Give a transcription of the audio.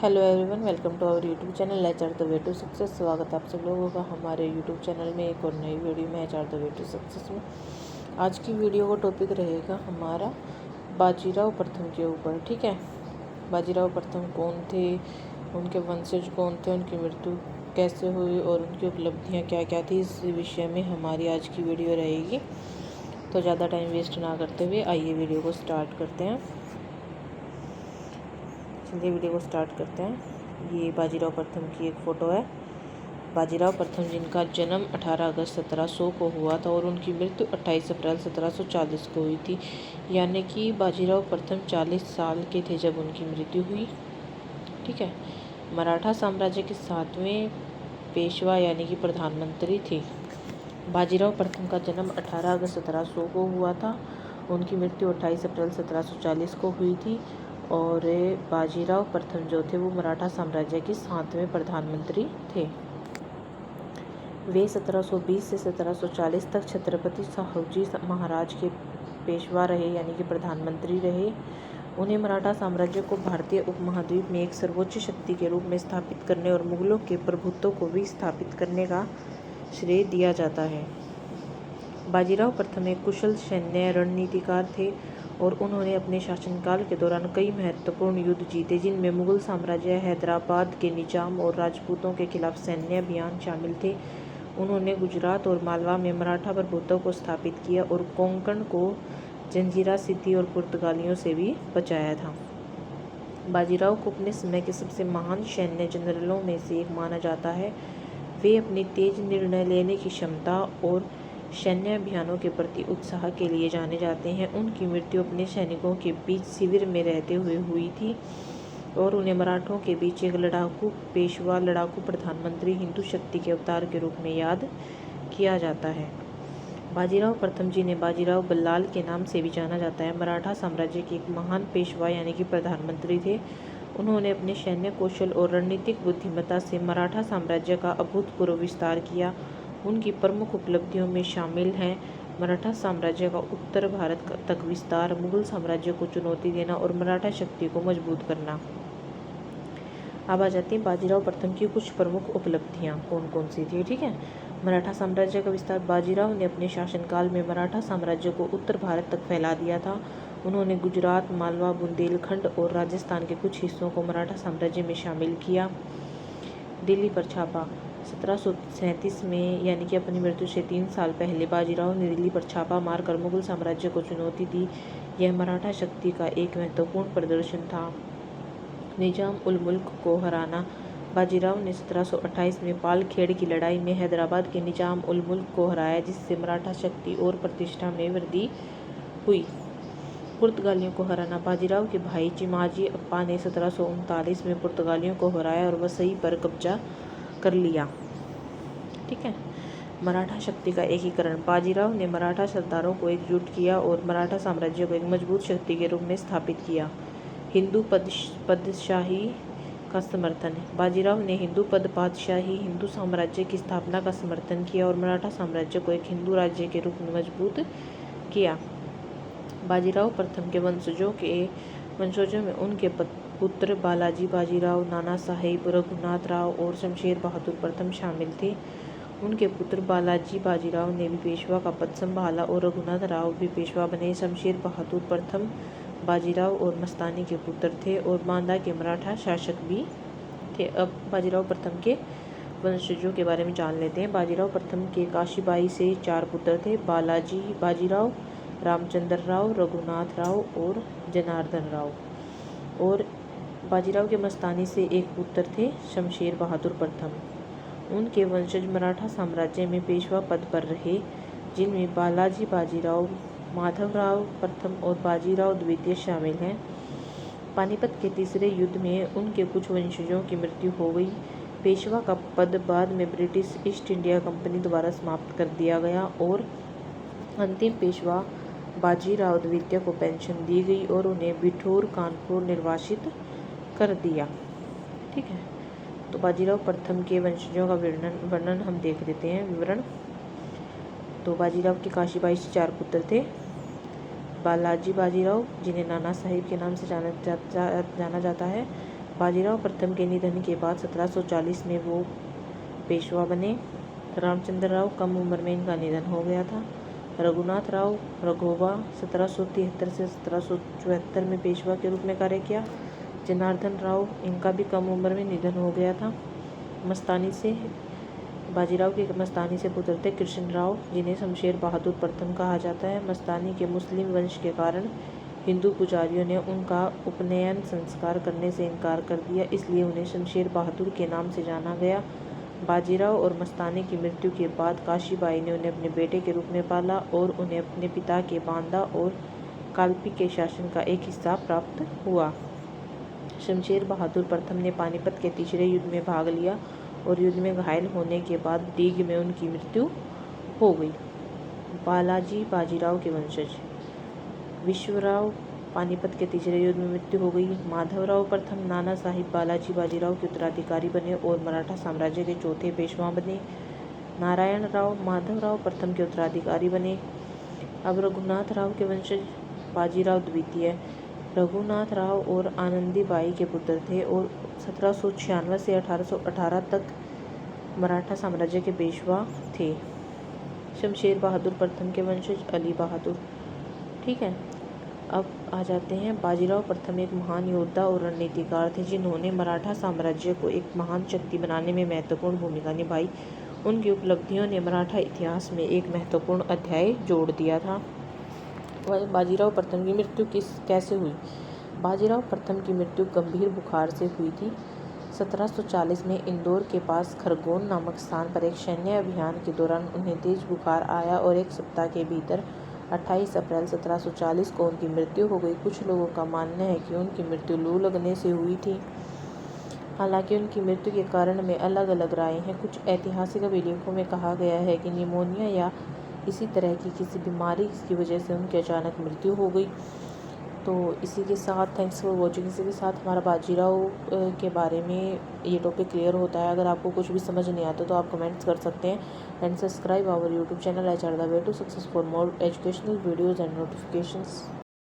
Hello everyone, welcome to our YouTube channel H R the way to success. स्वागत है आप सब लोगों का हमारे यूट्यूब चैनल में एक और नई वीडियो में H R the way to success में। आज की वीडियो का टॉपिक रहेगा हमारा बाजीराव प्रथम के ऊपर। ठीक है, बाजीराव प्रथम कौन थे, उनके वंशज कौन थे, उनकी मृत्यु कैसे हुई और उनकी उपलब्धियाँ क्या क्या थी, इस विषय में हमारी आज की वीडियो रहेगी। तो ज़्यादा टाइम वेस्ट ना करते हुए आइए वीडियो को स्टार्ट करते हैं। चलिए वीडियो को स्टार्ट करते हैं। ये बाजीराव प्रथम की एक फ़ोटो है। बाजीराव प्रथम जिनका जन्म 18 अगस्त 1700 को हुआ था और उनकी मृत्यु 28 अप्रैल 1740 को हुई थी। यानी कि बाजीराव प्रथम 40 साल के थे जब उनकी मृत्यु हुई। ठीक है, मराठा साम्राज्य के 7वें पेशवा यानी कि प्रधानमंत्री थे। बाजीराव प्रथम का जन्म 18 अगस्त 1700 को हुआ था। उनकी मृत्यु 28 अप्रैल 1740 को हुई थी। और बाजीराव प्रथम जो थे वो मराठा साम्राज्य के 7वें प्रधानमंत्री थे। वे 1720 से 1740 तक छत्रपति शाहूजी महाराज के पेशवा रहे यानी कि प्रधानमंत्री रहे। उन्हें मराठा साम्राज्य को भारतीय उपमहाद्वीप में एक सर्वोच्च शक्ति के रूप में स्थापित करने और मुगलों के प्रभुत्व को भी स्थापित करने का श्रेय दिया जाता है। बाजीराव प्रथम एक कुशल सैन्य रणनीतिकार थे और उन्होंने अपने शासनकाल के दौरान कई महत्वपूर्ण युद्ध जीते, जिनमें मुगल साम्राज्य, हैदराबाद के निजाम और राजपूतों के खिलाफ सैन्य अभियान शामिल थे। उन्होंने गुजरात और मालवा में मराठा प्रभुत्व को स्थापित किया और कोंकण को जंजीरा सिद्धि और पुर्तगालियों से भी बचाया था। बाजीराव को अपने समय के सबसे महान सैन्य जनरलों में से एक माना जाता है। वे अपनी तेज निर्णय लेने की क्षमता और सैन्य अभियानों के प्रति उत्साह के लिए जाने जाते हैं। उनकी मृत्यु अपने सैनिकों के बीच शिविर में रहते हुए हुई थी और उन्हें मराठों के बीच एक लड़ाकू पेशवा, लड़ाकू प्रधानमंत्री, हिंदू शक्ति के अवतार के रूप में याद किया जाता है। बाजीराव प्रथम जिन्हें बाजीराव बल्लाल के नाम से भी जाना जाता है, मराठा साम्राज्य के एक महान पेशवा यानी कि प्रधानमंत्री थे। उन्होंने अपने सैन्य कौशल और रणनीतिक बुद्धिमत्ता से मराठा साम्राज्य का अभूतपूर्व विस्तार किया। उनकी प्रमुख उपलब्धियों में शामिल हैं मराठा साम्राज्य का उत्तर भारत तक विस्तार, मुगल साम्राज्य को चुनौती देना और मराठा शक्ति को मजबूत करना। अब आ जाती हैं बाजीराव प्रथम की कुछ प्रमुख उपलब्धियां कौन कौन सी थी। ठीक है, मराठा साम्राज्य का विस्तार। बाजीराव ने अपने शासनकाल में मराठा साम्राज्य को उत्तर भारत तक फैला दिया था। उन्होंने गुजरात, मालवा, बुंदेलखंड और राजस्थान के कुछ हिस्सों को मराठा साम्राज्य में शामिल किया। दिल्ली पर छापा। 1737 में यानी कि अपनी मृत्यु से 3 साल पहले बाजीराव ने दिल्ली पर छापा मारकर मुगल साम्राज्य को चुनौती दी। यह मराठा शक्ति का एक महत्वपूर्ण प्रदर्शन था। निजाम उल मुल्क को हराना। बाजीराव ने 1728 में पालखेड़ की लड़ाई में हैदराबाद के निजाम उल मुल्क को हराया, जिससे मराठा शक्ति और प्रतिष्ठा में वृद्धि हुई। पुर्तगालियों को हराना। बाजीराव के भाई चिमाजी अप्पा ने 1739 में पुर्तगालियों को हराया और वसई पर कब्जा कर लिया। ठीक है, मराठा शक्ति का एकीकरण। बाजीराव ने मराठा सरदारों को एकजुट किया और मराठा साम्राज्य को एक मजबूत शक्ति के रूप में स्थापित किया। हिंदू पदशाही का समर्थन। बाजीराव ने हिंदू पद पातशाही, हिंदू साम्राज्य की स्थापना का समर्थन किया और मराठा साम्राज्य को एक हिंदू राज्य के रूप में मजबूत किया। बाजीराव प्रथम के वंशजों में उनके पुत्र बालाजी बाजीराव, नाना साहेब, रघुनाथ राव और शमशेर बहादुर प्रथम शामिल थे। उनके पुत्र बालाजी बाजीराव ने भी पेशवा का पद संभाला और रघुनाथ राव भी पेशवा बने। शमशेर बहादुर प्रथम बाजीराव और मस्तानी के पुत्र थे और बांदा के मराठा शासक भी थे। अब बाजीराव प्रथम के वंशजों के बारे में जान लेते हैं। बाजीराव प्रथम के काशीबाई से 4 पुत्र थे, बालाजी बाजीराव, रामचंद्र राव, रघुनाथ राव और जनार्दन राव। और बाजीराव के मस्तानी से एक पुत्र थे, शमशेर बहादुर प्रथम। उनके वंशज मराठा साम्राज्य में पेशवा पद पर रहे, जिनमें बालाजी बाजीराव, माधवराव प्रथम और बाजीराव द्वितीय शामिल हैं। पानीपत के तीसरे युद्ध में उनके कुछ वंशजों की मृत्यु हो गई। पेशवा का पद बाद में ब्रिटिश ईस्ट इंडिया कंपनी द्वारा समाप्त कर दिया गया और अंतिम पेशवा बाजीराव द्वितीय को पेंशन दी गई और उन्हें बिठूर, कानपुर निर्वासित कर दिया। ठीक है, तो बाजीराव प्रथम के वंशजों का वर्णन हम देख लेते हैं, विवरण। तो बाजीराव के काशीबाई से 4 पुत्र थे। बालाजी बाजीराव, जिन्हें नाना साहिब के नाम से जाना जाता है, बाजीराव प्रथम के निधन के बाद 1740 में वो पेशवा बने। रामचंद्र राव, कम उम्र में इनका निधन हो गया था। रघुनाथ राव रघोबा 1773 से 1774 में पेशवा के रूप में कार्य किया। जनार्दन राव, इनका भी कम उम्र में निधन हो गया था। मस्तानी से बाजीराव के मस्तानी से पुत्र थे कृष्ण राव, जिन्हें शमशेर बहादुर प्रथम कहा जाता है। मस्तानी के मुस्लिम वंश के कारण हिंदू पुजारियों ने उनका उपनयन संस्कार करने से इनकार कर दिया, इसलिए उन्हें शमशेर बहादुर के नाम से जाना गया। बाजीराव और मस्तानी की मृत्यु के बाद काशीबाई ने उन्हें अपने बेटे के रूप में पाला और उन्हें अपने पिता के बांदा और कालपी के शासन का एक हिस्सा प्राप्त हुआ। शमशेर बहादुर प्रथम ने पानीपत के तीसरे युद्ध में भाग लिया और युद्ध में घायल होने के बाद डीग में उनकी मृत्यु हो गई। बालाजी बाजीराव के वंशज। विश्वराव, पानीपत के तीसरे युद्ध में मृत्यु हो गई। माधवराव प्रथम नाना साहिब बालाजी बाजीराव के उत्तराधिकारी बने और मराठा साम्राज्य के चौथे पेशवा बने। नारायण राव माधवराव प्रथम के उत्तराधिकारी बने। अब रघुनाथ राव के वंशज। बाजीराव द्वितीय रघुनाथ राव और आनंदीबाई के पुत्र थे और 1796 से 1818 तक मराठा साम्राज्य के पेशवा थे। शमशेर बहादुर प्रथम के वंशज। अली बहादुर। ठीक है, अब आ जाते हैं। बाजीराव प्रथम एक महान योद्धा और रणनीतिकार थे, जिन्होंने मराठा साम्राज्य को एक महान शक्ति बनाने में महत्वपूर्ण भूमिका निभाई। उनकी उपलब्धियों ने मराठा इतिहास में एक महत्वपूर्ण अध्याय जोड़ दिया था। बाजीराव प्रथम की मृत्यु कैसे हुई? बाजीराव प्रथम की मृत्यु गंभीर बुखार से हुई थी। 1740 में इंदौर के पास खरगोन नामक स्थान पर एक सैन्य अभियान के दौरान उन्हें तेज बुखार आया और एक सप्ताह के भीतर 28 अप्रैल 1740 को उनकी मृत्यु हो गई। कुछ लोगों का मानना है कि उनकी मृत्यु लू लगने से हुई थी। हालांकि उनकी मृत्यु के कारण में अलग अलग राय हैं। कुछ ऐतिहासिक अभिलेखों में कहा गया है कि निमोनिया या इसी तरह की किसी बीमारी की वजह से उनकी अचानक मृत्यु हो गई। तो इसी के साथ थैंक्स फॉर वॉचिंग। इसी के साथ हमारा बाजीराव के बारे में ये टॉपिक क्लियर होता है। अगर आपको कुछ भी समझ नहीं आता तो आप कमेंट्स कर सकते हैं। And subscribe our YouTube channel H R the way to success for more educational videos and notifications.